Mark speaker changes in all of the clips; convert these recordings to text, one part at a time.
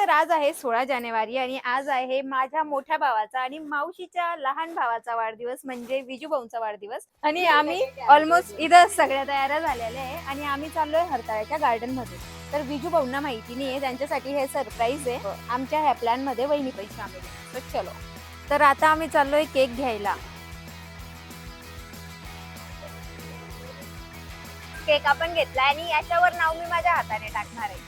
Speaker 1: तर आज आहे 16 जानेवारी आणि आज आहे माझ्या मोठ्या भावाचा आणि मावशीच्या लहान भावाचा वाढदिवस म्हणजे विजू भाऊंचा वाढदिवस. आणि आम्ही ऑलमोस्ट इथं सगळ्या तयाऱ्या झालेल्या आहे आणि आम्ही चाललोय हरताळ्याच्या गार्डन मध्ये. तर विजू भाऊंना माहिती नाहीये, त्यांच्यासाठी हे सरप्राईज आहे. आमच्या ह्या प्लॅन मध्ये वहिनी पण शामिल आहे. तर चलो, तर आता आम्ही चाललोय केक घ्यायला. केक आपण घेतला आणि याच्यावर नाव मी माझ्या हाताने टाकणार आहे.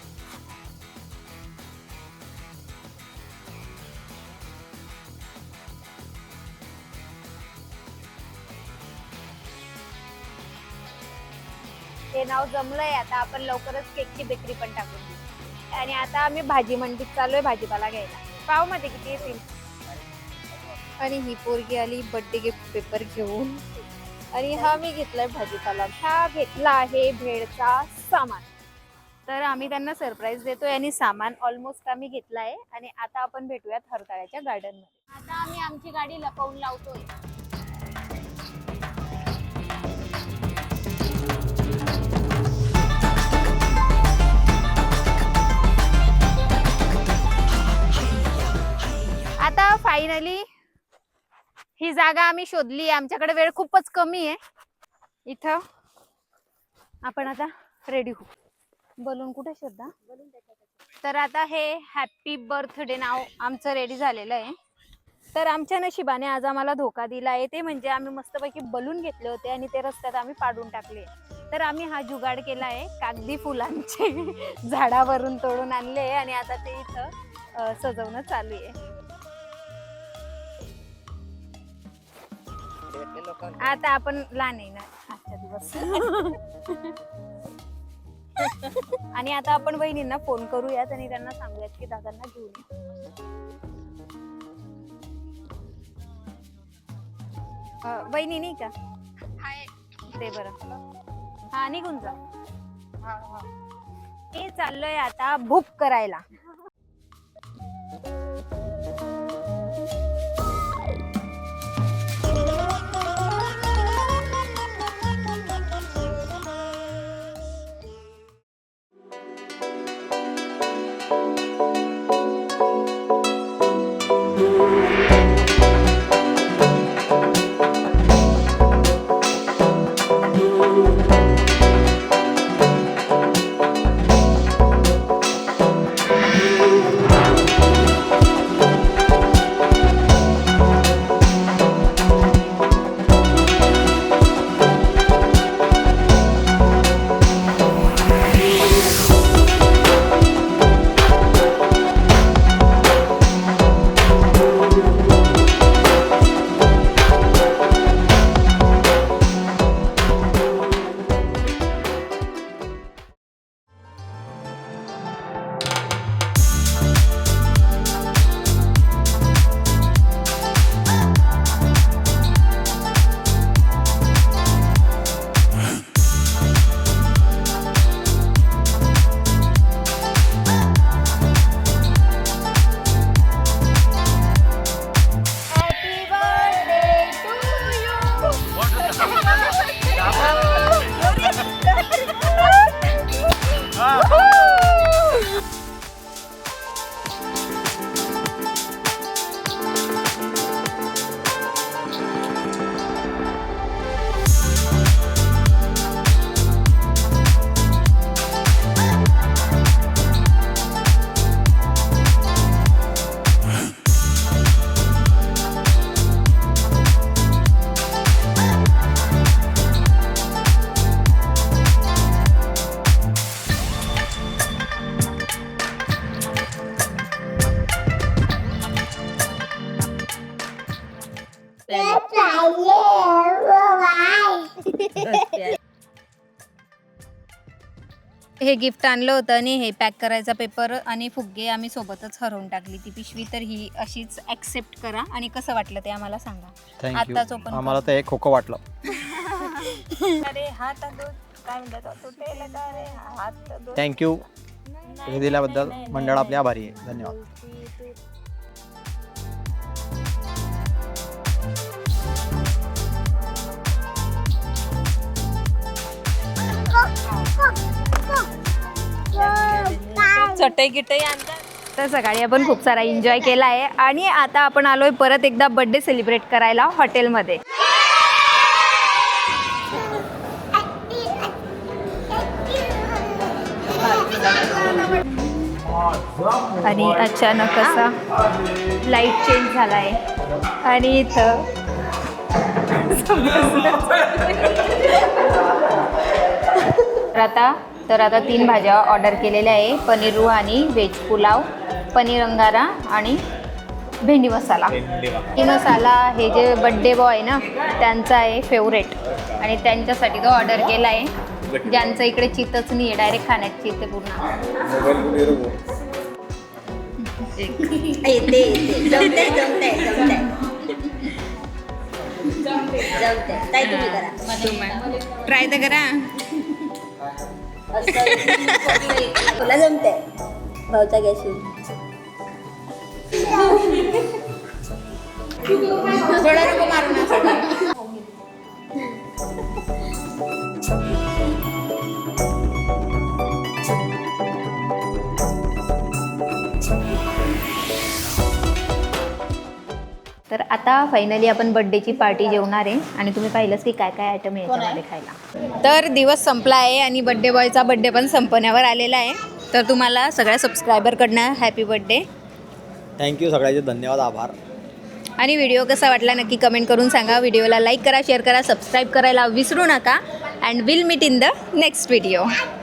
Speaker 1: हे नाव जमलंय. आता आपण लवकरच केकची बेकरी पण टाकून देऊ. आणि आता आम्ही भाजी मंडीत चाललोय भाजीपाला घ्यायला. पाव मध्ये किती येतील. आणि ही पोरगी आली बर्थडे गिफ्ट पेपर घेऊन. आणि हा मी घेतलाय भाजीपाला. हा घेतला आहे भेळचा सामान. तर आम्ही त्यांना सरप्राईज देतोय आणि सामान ऑलमोस्ट आम्ही घेतलाय. आणि आता आपण भेटूयात हरताळ्याच्या गार्डन मध्ये. आता आम्ही आमची गाडी लपवून लावतोय. आता फायनली ही जागा आम्ही शोधली. आमच्याकडे वेळ खूपच कमी आहे. इथं आपण आता रेडी होऊ. बलून कुठे शोधा. तर आता हे हॅपी बर्थडे नाव आमचं रेडी झालेलं आहे. तर आमच्या नशिबाने आज आम्हाला धोका दिला आहे. ते म्हणजे आम्ही मस्तपैकी बलून घेतले होते आणि ते रस्त्यात आम्ही पाडून टाकले. तर आम्ही हा जुगाड केला आहे. कागदी फुलांचे झाडावरून तोडून आणले आणि आता ते इथं सजवणं चालू आहे. आता आपण लहान आहे ना आजच्या दिवस. आणि आता आपण वहिनींना फोन करूयात आणि त्यांना सांगूयात की दादांना घेऊन या. वहिनी नाही का ते बरं. हा निघून जा. हे चाललोय आता बुक करायला. हे गिफ्ट आणलं होतं आणि हे पॅक करायचा पेपर आणि फुगे आम्ही सोबतच हरवून टाकली ती पिशवी. तर ही अशीच ऍक्सेप्ट करा आणि कसं वाटलं ते आम्हाला सांगा. आताच ओपन
Speaker 2: आम्हाला तर एक खोकं वाटलं.
Speaker 1: अरे हात काय म्हणतात.
Speaker 2: थँक्यू. हे दिल्याबद्दल मंडळ आपले आभारी आहे. धन्यवाद.
Speaker 1: चटई गिटई आणतात. तर सकाळी आपण खूप सारा एन्जॉय केला आहे आणि आता आपण आलोय परत एकदा बर्थडे सेलिब्रेट करायला हॉटेलमध्ये. आणि अचानक असा लाईट चेंज झाला आहे आणि इथं तर आता 3 भाज्या ऑर्डर केलेल्या आहे. पनीर रुहानी, व्हेज पुलाव, पनीर अंगारा आणि भेंडी मसाला. ही मसाला हे जे बड्डे बॉय आहे ना त्यांचा आहे फेवरेट आणि त्यांच्यासाठी तो ऑर्डर केला आहे. ज्यांचं इकडे चितच नाही आहे, डायरेक्ट खाण्याची चित पूर्ण. ट्राय तर करा.
Speaker 3: तुला जमते भाऊचा गॅस
Speaker 1: थोडं नको मारू ना. तर आता फायनली आपण बर्थडेची पार्टी जेवणार आहे आणि तुम्ही पाहिलंच की काय काय आयटम आहे याच्यामध्ये खायला. तर दिवस संपला आहे आणि बर्थडे बॉयचा बर्थडे पण संपण्यावर आलेला आहे. तर तुम्हाला सगळ्या सबस्क्रायबरकडनं हॅपी बर्थडे.
Speaker 2: थँक्यू सगळ्याचे धन्यवाद, आभार.
Speaker 1: आणि व्हिडिओ कसा वाटला नक्की कमेंट करून सांगा. व्हिडिओला लाईक करा, शेअर करा, सबस्क्राईब करायला विसरू नका. And will meet in the next video.